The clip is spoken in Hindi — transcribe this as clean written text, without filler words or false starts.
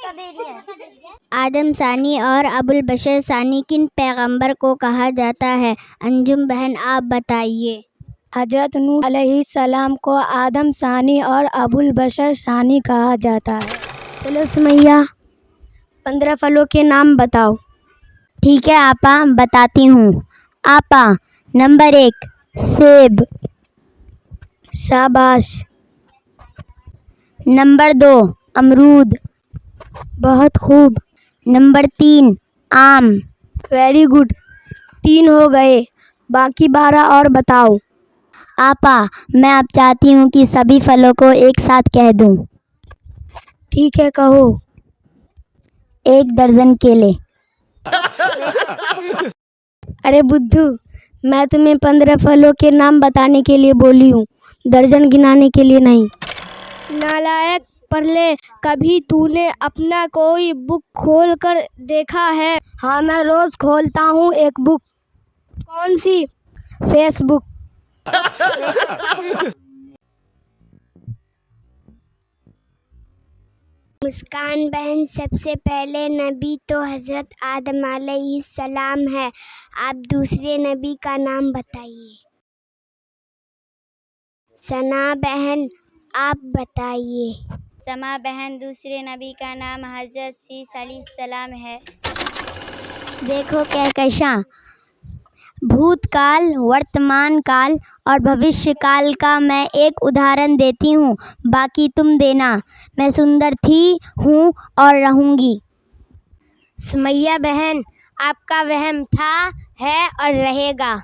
आदम सानी और अबुल बशर सानी किन पैगंबर को कहा जाता है? अंजुम बहन आप बताइए। हजरत नूह अलैहिस्सलाम को आदम सानी और अबुल बशर सानी कहा जाता है। चलो सुमैया 15 फलों के नाम बताओ। ठीक है आपा, बताती हूँ। आपा, नंबर 1 सेब। शाबाश। नंबर 2 अमरूद। बहुत खूब। नंबर 3 आम। Very good. 3 हो गए, बाकी 12 और बताओ। आपा, मैं अब चाहती हूँ कि सभी फलों को एक साथ कह दूँ। ठीक है, कहो। 1 दर्जन केले। अरे बुद्धू, मैं तुम्हें 15 फलों के नाम बताने के लिए बोली हूँ, दर्जन गिनाने के लिए नहीं। नालायक पढ़ले, कभी तूने अपना कोई बुक खोल कर देखा है? हाँ, मैं रोज खोलता हूँ एक बुक। कौन सी? फेसबुक। मुस्कान बहन, सबसे पहले नबी तो हज़रत आदम अलैहिस्सलाम है। आप दूसरे नबी का नाम बताइए। सना बहन आप बताइए। समा बहन, दूसरे नबी का नाम हज़रत सीस अलैहिस्सलाम है। देखो कहकशां, भूतकाल, वर्तमान काल और भविष्य काल का मैं एक उदाहरण देती हूँ, बाकी तुम देना। मैं सुंदर थी, हूँ और रहूँगी। सुमैया बहन, आपका वहम था, है और रहेगा।